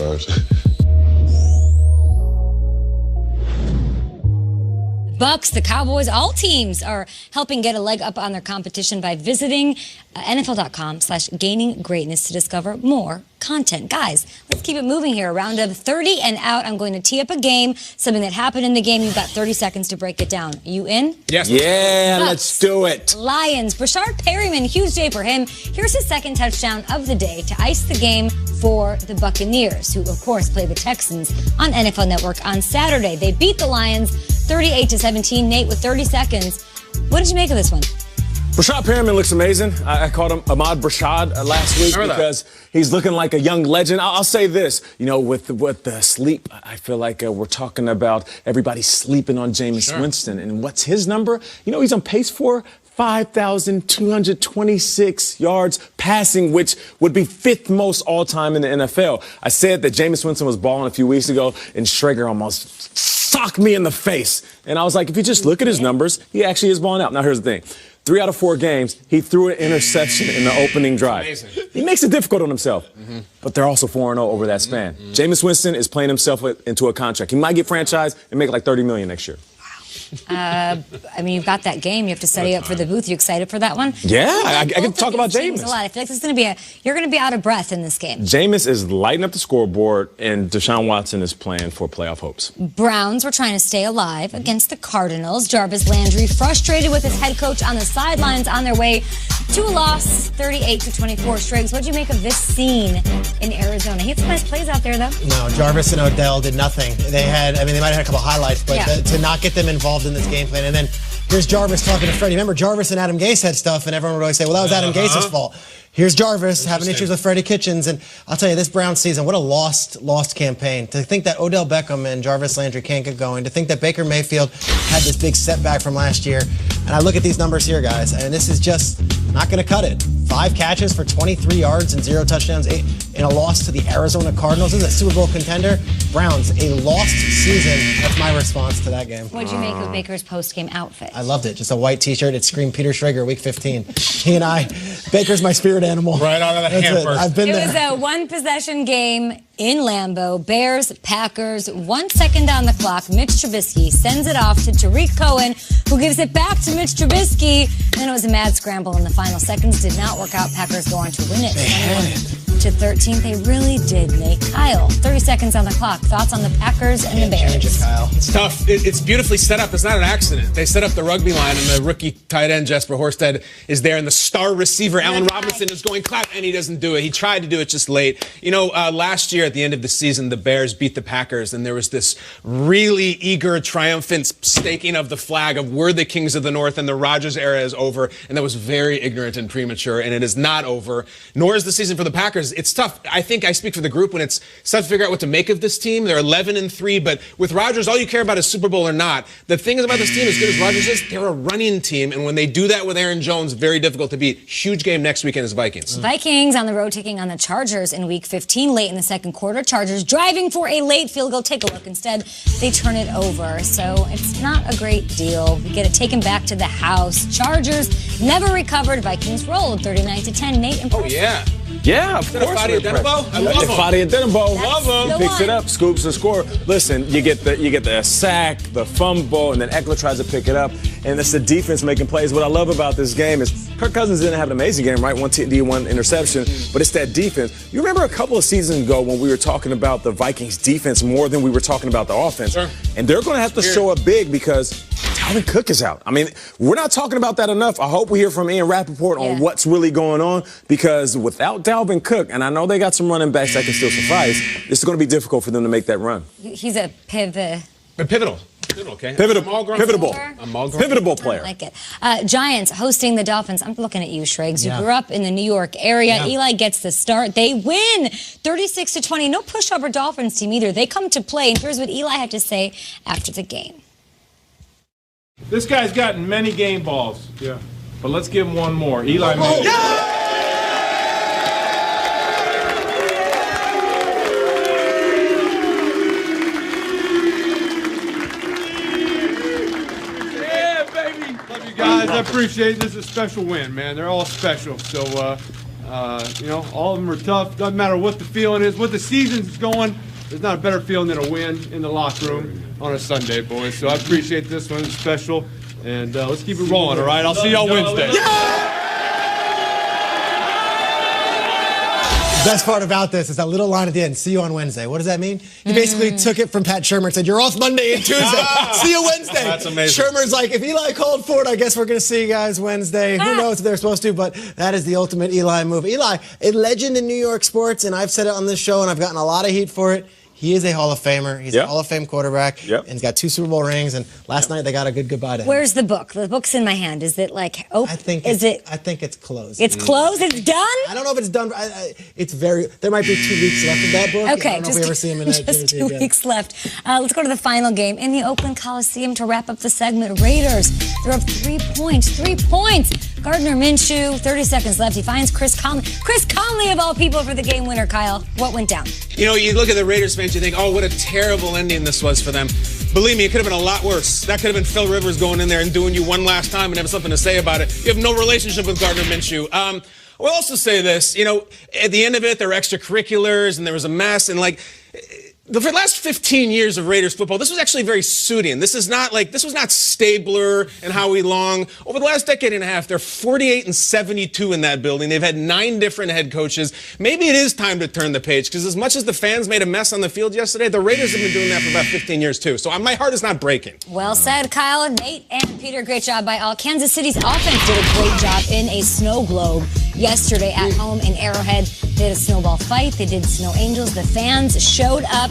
Favre. Bucks, the Cowboys, all teams are helping get a leg up on their competition by visiting NFL.com/gaininggreatness to discover more content. Guys, let's keep it moving here. Round of 30 and out. I'm going to tee up a game, something that happened in the game. You've got 30 seconds to break it down. You in? Yes. Yeah, Bucks, let's do it. Lions, Brashard Perryman, huge day for him. Here's his second touchdown of the day to ice the game for the Buccaneers, who, of course, play the Texans on NFL Network on Saturday. They beat the Lions 38-17. Nate, with 30 seconds, what did you make of this one? Brashard Perryman looks amazing. I called him Ahmad Brashad last week because he's looking like a young legend. I'll say this, with the sleep, I feel like we're talking about everybody sleeping on Jameis Winston. And what's his number? He's on pace for 5,226 yards passing, which would be fifth most all-time in the NFL. I said that Jameis Winston was balling a few weeks ago, and Schrager almost socked me in the face. And I was like, if you just look at his numbers, he actually is balling out. Now, here's the thing. 3 out of 4 games, he threw an interception in the opening drive. Amazing. He makes it difficult on himself, but they're also 4-0 over that span. Jameis Winston is playing himself into a contract. He might get franchised and make like $30 million next year. You've got that game. You have to study up for the booth. You excited for that one? Yeah, I get to talk about Jameis. A lot. I feel like this is going to be you're going to be out of breath in this game. Jameis is lighting up the scoreboard, and Deshaun Watson is playing for playoff hopes. Browns were trying to stay alive against the Cardinals. Jarvis Landry frustrated with his head coach on the sidelines on their way to a loss, 38-24. Striggs, what'd you make of this scene in Arizona? He had some nice plays out there, though. No, Jarvis and Odell did nothing. They might have had a couple highlights, but to not get them involved in this game plan. And then here's Jarvis talking to Freddie. Remember, Jarvis and Adam Gase had stuff, and everyone would always say, well, that was Adam Gase's fault. Here's Jarvis having issues with Freddie Kitchens. And I'll tell you, this Browns season, what a lost campaign. To think that Odell Beckham and Jarvis Landry can't get going. To think that Baker Mayfield had this big setback from last year. And I look at these numbers here, guys, and this is just not going to cut it. 5 catches for 23 yards and 0 touchdowns in a loss to the Arizona Cardinals. This is a Super Bowl contender. Browns, a lost season. That's my response to that game. What'd you make of Baker's post-game outfit? I loved it. Just a white T-shirt. It screamed Peter Schrager, Week 15. He and I, Baker's my spirit animal. Right out of the hamper. I've been there. It was a one-possession game in Lambeau. Bears, Packers, 1 second on the clock. Mitch Trubisky sends it off to Tariq Cohen, who gives it back to Mitch Trubisky. And then it was a mad scramble in the final seconds. Did not work out. Packers go on to win it. 21-13. They really did, Nate. Kyle, 30 seconds on the clock. Thoughts on the Packers and the Bears? Change it, Kyle. It's tough. It's beautifully set up. It's not an accident. They set up the rugby line, and the rookie tight end, Jesper Horsted, is there, and the star receiver, Allen Robinson, is going clap, and he doesn't do it. He tried to do it just late. Last year at the end of the season, the Bears beat the Packers, and there was this really eager, triumphant staking of the flag of we're the kings of the North, and the Rodgers era is over, and that was very ignorant and premature, and it is not over, nor is the season for the Packers. It's tough. I think I speak for the group when it's tough to figure out what to make of this team. They're 11-3, but with Rodgers, all you care about is Super Bowl or not. The thing about this team, as good as Rodgers is, they're a running team, and when they do that with Aaron Jones, very difficult to beat. Huge game next weekend is Vikings. Vikings on the road taking on the Chargers in Week 15, late in the second quarter. Chargers driving for a late field goal. Take a look. Instead, they turn it over. So it's not a great deal. We get it taken back to the house. Chargers never recovered. Vikings rolled 39-10. Nate, impressive. Oh, yeah. Yeah, of course. Fadi Adenabo? I love him. Fadi Adenabo. Love him. He picks it up, scoops the score. Listen, you get the sack, the fumble, and then Eckler tries to pick it up, and it's the defense making plays. What I love about this game is Kirk Cousins didn't have an amazing game, right? 1 TD, 1 interception, but it's that defense. You remember a couple of seasons ago when we were talking about the Vikings defense more than we were talking about the offense, and they're going to have to show up big because Dalvin Cook is out. I mean, we're not talking about that enough. I hope we hear from Ian Rappaport on what's really going on, because without Dalvin Cook, and I know they got some running backs that can still suffice, it's going to be difficult for them to make that run. He's a pivotal. Pivotal, okay. Pivotable player. I like it. Giants hosting the Dolphins. I'm looking at you, Shriggs. You grew up in the New York area. Eli gets the start. They win 36-20. No pushover Dolphins team either. They come to play, and here's what Eli had to say after the game. This guy's gotten many game balls. Yeah. But let's give him one more. Eli Manning. Yeah, baby. Love you guys. I appreciate it. This is a special win, man. They're all special. So You know, all of them are tough. Doesn't matter what the feeling is, what the season's going. There's not a better feeling than a win in the locker room on a Sunday, boys. So I appreciate this one. It's special. And let's keep it rolling, all right? I'll see y'all Wednesday. The best part about this is that little line at the end, see you on Wednesday. What does that mean? He basically took it from Pat Shurmur and said, you're off Monday and Tuesday. See you Wednesday. That's amazing. Shurmur's like, if Eli called for it, I guess we're going to see you guys Wednesday. Who knows if they're supposed to, but that is the ultimate Eli move. Eli, a legend in New York sports, and I've said it on this show, and I've gotten a lot of heat for it. He is a Hall of Famer. He's a Hall of Fame quarterback. And he's got 2 Super Bowl rings. And last night they got a good goodbye to him. Where's the book? The book's in my hand. Is it like open? I think it's closed. It's closed? It's done? I don't know if it's done. It's very. There might be 2 weeks left of that book. Okay, I don't know if we ever see him in that just jersey 2 again. weeks left. Let's go to the final game in the Oakland Coliseum to wrap up the segment. Raiders, they're up 3 points. 3 points. Gardner Minshew, 30 seconds left. He finds Chris Conley. Chris Conley, of all people, for the game winner, Kyle. What went down? You know, you look at the Raiders fans, you think, oh, what a terrible ending this was for them. Believe me, it could have been a lot worse. That could have been Phil Rivers going in there and doing you one last time and having something to say about it. You have no relationship with Gardner Minshew. We'll also say this, you know, at the end of it, there were extracurriculars and there was a mess and like... For the last 15 years of Raiders football, this was actually very suiting. This was not Stabler and Howie Long. Over the last decade and a half, they're 48-72 in that building. They've had 9 different head coaches. Maybe it is time to turn the page, because as much as the fans made a mess on the field yesterday, the Raiders have been doing that for about 15 years too. So my heart is not breaking. Well said, Kyle, Nate, and Peter. Great job by all. Kansas City's offense did a great job in a snow globe yesterday at home in Arrowhead. They had a snowball fight. They did snow angels. The fans showed up.